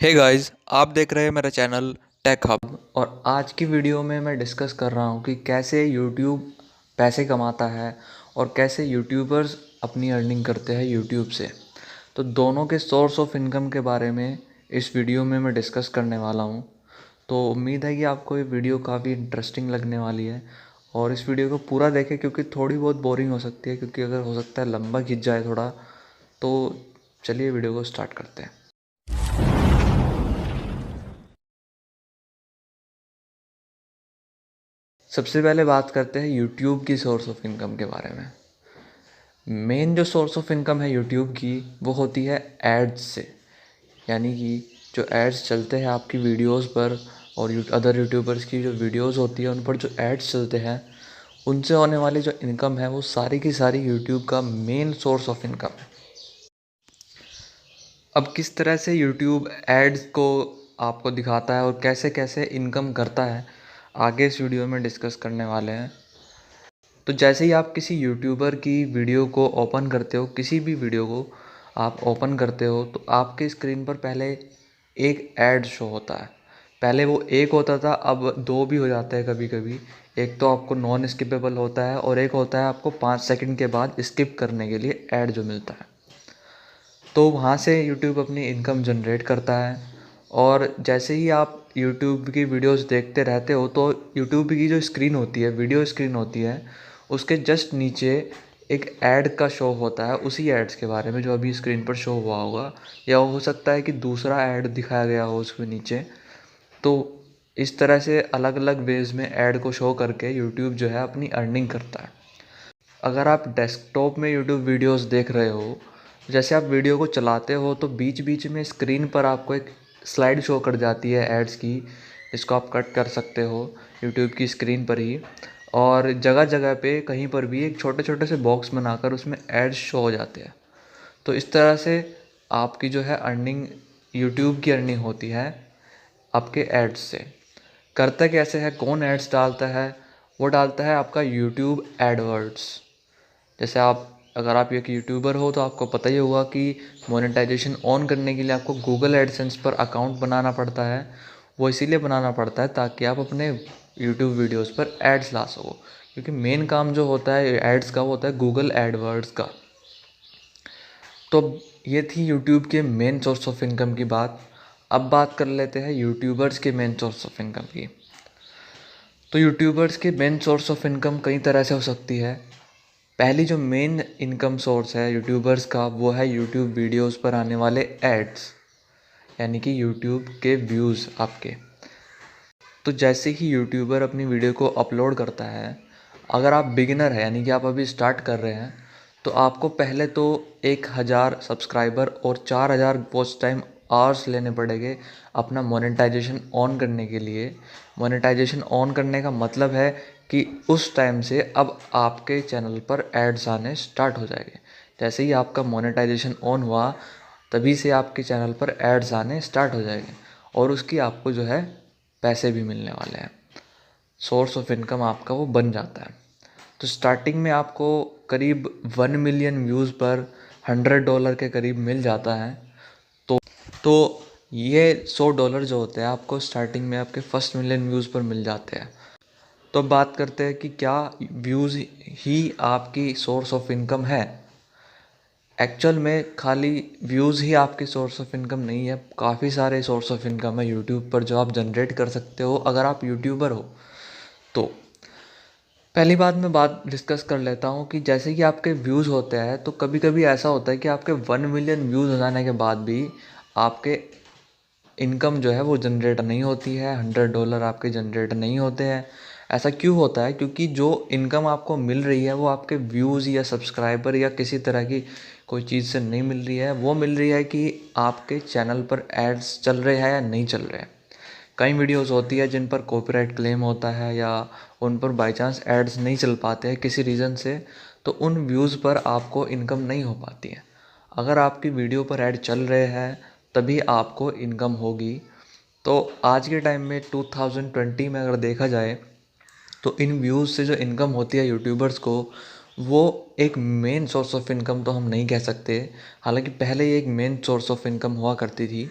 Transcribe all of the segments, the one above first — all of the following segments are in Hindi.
हे गाइस, आप देख रहे हैं मेरा चैनल टेक हब। और आज की वीडियो में मैं डिस्कस कर रहा हूँ कि कैसे यूट्यूब पैसे कमाता है और कैसे यूट्यूबर्स अपनी अर्निंग करते हैं यूट्यूब से। तो दोनों के सोर्स ऑफ इनकम के बारे में इस वीडियो में मैं डिस्कस करने वाला हूँ। तो उम्मीद है कि आपको ये वीडियो काफ़ी इंटरेस्टिंग लगने वाली है और इस वीडियो को पूरा देखें, क्योंकि थोड़ी बहुत बोरिंग हो सकती है, क्योंकि अगर हो सकता है लंबा खिंच जाए थोड़ा। तो चलिए वीडियो को स्टार्ट करते हैं। सबसे पहले बात करते हैं यूट्यूब की सोर्स ऑफ इनकम के बारे में। मेन जो सोर्स ऑफ इनकम है यूट्यूब की वो होती है एड्स से। यानी कि जो एड्स चलते हैं आपकी वीडियोस पर और अदर यूट्यूबर्स की जो वीडियोस होती है उन पर जो एड्स चलते हैं उनसे होने वाली जो इनकम है वो सारी की सारी यूट्यूब का मेन सोर्स ऑफ इनकम है। अब किस तरह से यूट्यूब एड्स को आपको दिखाता है और कैसे कैसे इनकम करता है, आगे इस वीडियो में डिस्कस करने वाले हैं। तो जैसे ही आप किसी यूट्यूबर की वीडियो को ओपन करते हो, किसी भी वीडियो को आप ओपन करते हो, तो आपके स्क्रीन पर पहले एक ऐड शो होता है। पहले वो एक होता था, अब दो भी हो जाते हैं कभी कभी। एक तो आपको नॉन स्किपेबल होता है और एक होता है आपको 5 सेकंड के बाद स्किप करने के लिए ऐड जो मिलता है। तो वहाँ से यूट्यूब अपनी इनकम जनरेट करता है। और जैसे ही आप यूट्यूब की वीडियोस देखते रहते हो तो यूट्यूब की जो स्क्रीन होती है, वीडियो स्क्रीन होती है, उसके जस्ट नीचे एक ऐड का शो होता है, उसी एड्स के बारे में जो अभी स्क्रीन पर शो हुआ होगा, या हो सकता है कि दूसरा ऐड दिखाया गया हो उसके नीचे। तो इस तरह से अलग अलग वेज में ऐड को शो करके यूट्यूब जो है अपनी अर्निंग करता है। अगर आप डेस्कटॉप में यूट्यूब वीडियोस देख रहे हो, जैसे आप वीडियो को चलाते हो तो बीच बीच में स्क्रीन पर आपको एक स्लाइड शो कर जाती है एड्स की, जिसको आप कट कर सकते हो यूट्यूब की स्क्रीन पर ही। और जगह जगह पे कहीं पर भी एक छोटे छोटे से बॉक्स बनाकर उसमें एड्स शो हो जाते हैं। तो इस तरह से आपकी जो है अर्निंग, यूट्यूब की अर्निंग होती है आपके एड्स से। करता कैसे है, कौन एड्स डालता है? वो डालता है आपका यूट्यूब एडवर्ड्स। जैसे आप, अगर आप एक यूट्यूबर हो तो आपको पता ही होगा कि मोनेटाइजेशन ऑन करने के लिए आपको गूगल एडसेंस पर अकाउंट बनाना पड़ता है। वो इसीलिए बनाना पड़ता है ताकि आप अपने यूट्यूब वीडियोस पर एड्स ला सको, क्योंकि मेन काम जो होता है एड्स का वो होता है गूगल एडवर्ड्स का। तो ये थी यूट्यूब के मेन सोर्स ऑफ इनकम की बात। अब बात कर लेते हैं यूट्यूबर्स के मेन सोर्स ऑफ इनकम की। तो यूट्यूबर्स के मेन सोर्स ऑफ इनकम कई तरह से हो सकती है। पहली जो मेन इनकम सोर्स है यूट्यूबर्स का वो है यूट्यूब वीडियोस पर आने वाले एड्स, यानी कि यूट्यूब के व्यूज़ आपके। तो जैसे ही यूट्यूबर अपनी वीडियो को अपलोड करता है, अगर आप बिगिनर हैं यानी कि आप अभी स्टार्ट कर रहे हैं, तो आपको पहले तो 1000 सब्सक्राइबर और 4000 वॉच टाइम आवर्स लेने पड़ेंगे अपना मोनेटाइजेशन ऑन करने के लिए। मोनेटाइजेशन ऑन करने का मतलब है कि उस टाइम से अब आपके चैनल पर एड्स आने स्टार्ट हो जाएंगे। जैसे ही आपका मोनेटाइजेशन ऑन हुआ, तभी से आपके चैनल पर एड्स आने स्टार्ट हो जाएंगे और उसकी आपको जो है पैसे भी मिलने वाले हैं। सोर्स ऑफ इनकम आपका वो बन जाता है। तो स्टार्टिंग में आपको करीब 1 मिलियन व्यूज़ पर $100 के करीब मिल जाता है। तो ये $100 जो होते हैं आपको स्टार्टिंग में आपके फर्स्ट मिलियन व्यूज़ पर मिल जाते हैं। तो अब बात करते हैं कि क्या व्यूज़ ही आपकी सोर्स ऑफ इनकम है। एक्चुअल में खाली व्यूज़ ही आपकी सोर्स ऑफ इनकम नहीं है, काफ़ी सारे सोर्स ऑफ इनकम है यूट्यूब पर जो आप जनरेट कर सकते हो अगर आप यूट्यूबर हो। तो पहली बात मैं बात डिस्कस कर लेता हूँ कि जैसे कि आपके व्यूज़ होते हैं, तो कभी कभी ऐसा होता है कि आपके 1 मिलियन व्यूज़ हो जाने के बाद भी आपके इनकम जो है वो जनरेट नहीं होती है, $100 आपके जनरेट नहीं होते हैं। ऐसा क्यों होता है? क्योंकि जो इनकम आपको मिल रही है वो आपके व्यूज़ या सब्सक्राइबर या किसी तरह की कोई चीज़ से नहीं मिल रही है, वो मिल रही है कि आपके चैनल पर एड्स चल रहे हैं या नहीं चल रहे हैं। कई वीडियोस होती है जिन पर कॉपीराइट क्लेम होता है या उन पर बाई चांस एड्स नहीं चल पाते हैं किसी रीज़न से, तो उन व्यूज़ पर आपको इनकम नहीं हो पाती है। अगर आपकी वीडियो पर ऐड चल रहे हैं तभी आपको इनकम होगी। तो आज के टाइम में 2020 में अगर देखा जाए तो इन व्यूज़ से जो इनकम होती है यूट्यूबर्स को, वो एक मेन सोर्स ऑफ इनकम तो हम नहीं कह सकते। हालांकि पहले ये एक मेन सोर्स ऑफ इनकम हुआ करती थी,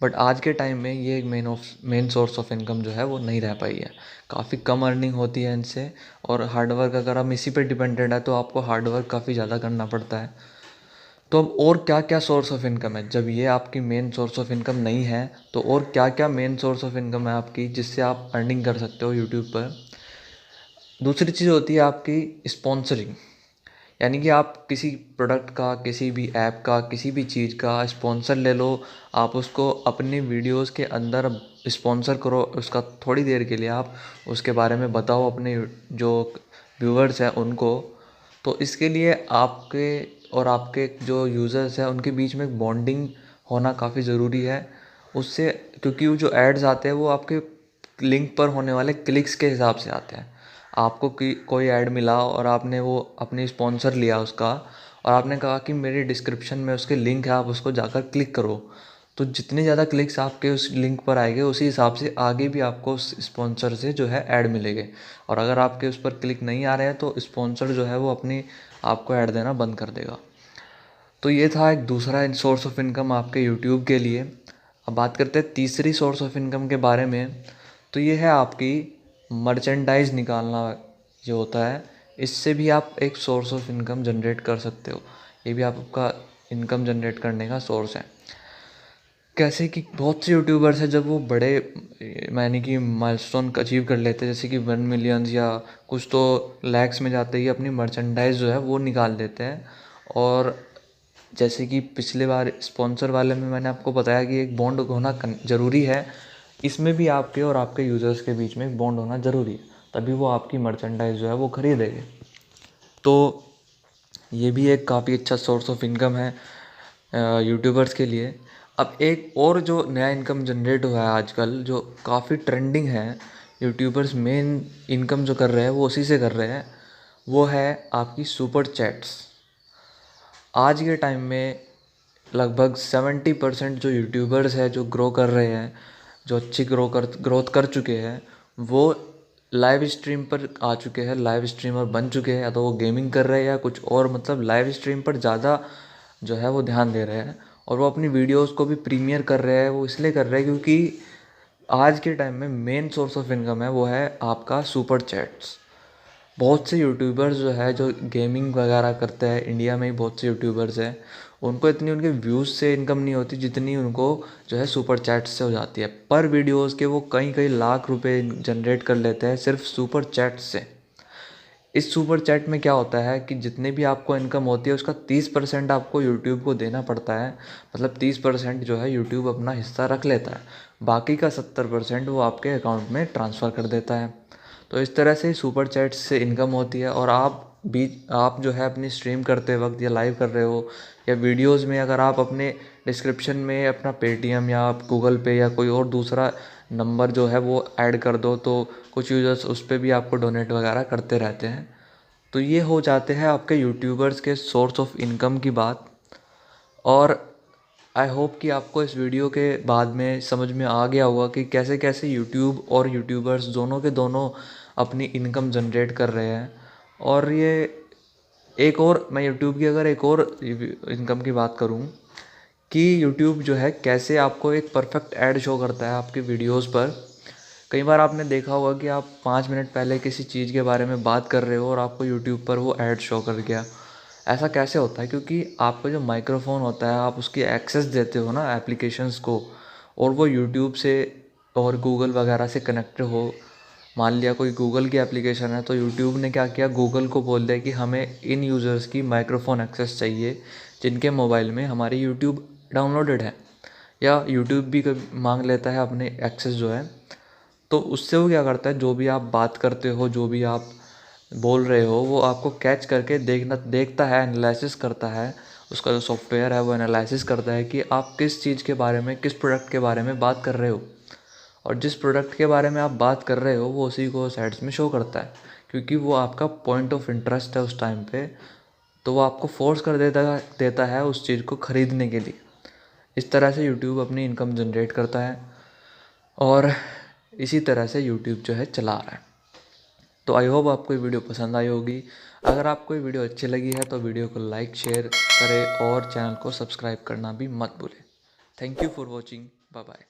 बट आज के टाइम में ये एक मेन सोर्स ऑफ इनकम जो है वो नहीं रह पाई है। काफ़ी कम अर्निंग होती है इनसे, और हार्डवर्क अगर हम इसी पे डिपेंडेंट है तो आपको हार्डवर्क काफ़ी ज़्यादा करना पड़ता है। तो अब और क्या क्या सोर्स ऑफ इनकम है, जब ये आपकी मेन सोर्स ऑफ इनकम नहीं है तो और क्या क्या मेन सोर्स ऑफ इनकम है आपकी जिससे आप अर्निंग कर सकते हो यूट्यूब पर। दूसरी चीज़ होती है आपकी स्पॉन्सरिंग, यानी कि आप किसी प्रोडक्ट का, किसी भी ऐप का, किसी भी चीज़ का स्पॉन्सर ले लो। आप उसको अपनी वीडियोस के अंदर स्पॉन्सर करो, उसका थोड़ी देर के लिए आप उसके बारे में बताओ अपने जो व्यूअर्स हैं उनको। तो इसके लिए आपके और आपके जो यूज़र्स हैं उनके बीच में एक बॉन्डिंग होना काफ़ी ज़रूरी है। उससे, क्योंकि वो जो एड्स आते हैं वो आपके लिंक पर होने वाले क्लिक्स के हिसाब से आते हैं। आपको कोई ऐड मिला और आपने वो अपनी स्पॉन्सर लिया उसका, और आपने कहा कि मेरे डिस्क्रिप्शन में उसके लिंक है, आप उसको जाकर क्लिक करो। तो जितने ज़्यादा क्लिक्स आपके उस लिंक पर आएंगे उसी हिसाब से आगे भी आपको उस स्पॉन्सर से जो है ऐड मिलेंगे। और अगर आपके उस पर क्लिक नहीं आ रहे हैं तो स्पॉन्सर जो है वो अपनी आपको ऐड देना बंद कर देगा। तो ये था एक दूसरा सोर्स ऑफ इनकम आपके यूट्यूब के लिए। अब बात करते हैं तीसरी सोर्स ऑफ इनकम के बारे में। तो ये है आपकी मर्चेंडाइज निकालना जो होता है, इससे भी आप एक सोर्स ऑफ इनकम जनरेट कर सकते हो। ये भी आपका इनकम जनरेट करने का सोर्स है। कैसे कि बहुत से यूट्यूबर्स हैं, जब वो बड़े यानी कि माइलस्टोन अचीव कर लेते हैं, जैसे कि 1 मिलियन या कुछ तो लैक्स में जाते ही अपनी मर्चेंडाइज जो है वो निकाल देते हैं। और जैसे कि पिछले बार स्पॉन्सर वाले में मैंने आपको बताया कि एक बॉन्ड होना ज़रूरी है, इसमें भी आपके और आपके यूज़र्स के बीच में एक बॉन्ड होना ज़रूरी है, तभी वो आपकी मर्चेंडाइज जो है वो खरीदेंगे। तो ये भी एक काफ़ी अच्छा सोर्स ऑफ इनकम है यूट्यूबर्स के लिए। अब एक और जो नया इनकम जनरेट हुआ है आजकल, जो काफ़ी ट्रेंडिंग है, यूट्यूबर्स मेन इनकम जो कर रहे हैं वो उसी से कर रहे हैं, वो है आपकी सुपर चैट्स। आज के टाइम में लगभग 70% जो यूट्यूबर्स हैं जो ग्रो कर रहे हैं, जो अच्छी ग्रोथ कर चुके हैं, वो लाइव स्ट्रीम पर आ चुके हैं, लाइव स्ट्रीमर बन चुके हैं। या तो वो गेमिंग कर रहे हैं या कुछ और, मतलब लाइव स्ट्रीम पर ज़्यादा जो है वो ध्यान दे रहे हैं। और वो अपनी वीडियोस को भी प्रीमियर कर रहे हैं। वो इसलिए कर रहे हैं क्योंकि आज के टाइम में मेन सोर्स ऑफ इनकम है वो है आपका सुपर चैट्स। बहुत से यूट्यूबर्स जो है जो गेमिंग वगैरह करते हैं, इंडिया में ही बहुत से यूट्यूबर्स हैं, उनको इतनी उनके व्यूज़ से इनकम नहीं होती जितनी उनको जो है सुपर चैट से हो जाती है। पर वीडियोस के वो कई कई लाख रुपए जनरेट कर लेते हैं सिर्फ सुपर चैट से। इस सुपर चैट में क्या होता है कि जितने भी आपको इनकम होती है उसका 30% आपको यूट्यूब को देना पड़ता है। मतलब 30% जो है यूट्यूब अपना हिस्सा रख लेता है, बाकी का 70% वो आपके अकाउंट में ट्रांसफ़र कर देता है। तो इस तरह से सुपर चैट से इनकम होती है। और आप जो है अपनी स्ट्रीम करते वक्त या लाइव कर रहे हो या वीडियोस में, अगर आप अपने डिस्क्रिप्शन में अपना पेटीएम या आप गूगल पे या कोई और दूसरा नंबर जो है वो ऐड कर दो, तो कुछ यूज़र्स उस पर भी आपको डोनेट वगैरह करते रहते हैं। तो ये हो जाते हैं आपके यूट्यूबर्स के सोर्स ऑफ इनकम की बात। और आई होप कि आपको इस वीडियो के बाद में समझ में आ गया होगा कि कैसे कैसे यूट्यूब और यूट्यूबर्स दोनों के दोनों अपनी इनकम जनरेट कर रहे हैं। और ये एक और, मैं यूट्यूब की अगर एक और इनकम की बात करूं कि यूट्यूब जो है कैसे आपको एक परफेक्ट ऐड शो करता है आपकी वीडियोस पर। कई बार आपने देखा होगा कि आप 5 मिनट पहले किसी चीज़ के बारे में बात कर रहे हो और आपको यूट्यूब पर वो ऐड शो कर गया। ऐसा कैसे होता है? क्योंकि आपका जो माइक्रोफोन होता है आप उसकी एक्सेस देते हो ना एप्लीकेशंस को, और वो यूट्यूब से और गूगल वगैरह से कनेक्ट हो। मान लिया कोई गूगल की एप्लीकेशन है तो यूट्यूब ने क्या किया, गूगल को बोल दिया कि हमें इन यूज़र्स की माइक्रोफोन एक्सेस चाहिए जिनके मोबाइल में हमारी यूट्यूब डाउनलोडेड है। या यूट्यूब भी कभी मांग लेता है अपने एक्सेस जो है। तो उससे वो क्या करता है, जो भी आप बात करते हो, जो भी आप बोल रहे हो, वो आपको कैच करके देखता है, एनालिसिस करता है। उसका जो सॉफ्टवेयर है वो एनालिसिस करता है कि आप किस चीज़ के बारे में, किस प्रोडक्ट के बारे में बात कर रहे हो। और जिस प्रोडक्ट के बारे में आप बात कर रहे हो वो उसी को साइड्स में शो करता है, क्योंकि वो आपका पॉइंट ऑफ इंटरेस्ट है उस टाइम पे। तो वो आपको फोर्स कर देता है उस चीज़ को ख़रीदने के लिए। इस तरह से यूट्यूब अपनी इनकम जनरेट करता है और इसी तरह से यूट्यूब जो है चला रहा है। तो आई होप आपको ये वीडियो पसंद आई होगी। अगर आपको ये वीडियो अच्छी लगी है तो वीडियो को लाइक शेयर करें और चैनल को सब्सक्राइब करना भी मत भूलें। Thank you for watching. Bye bye.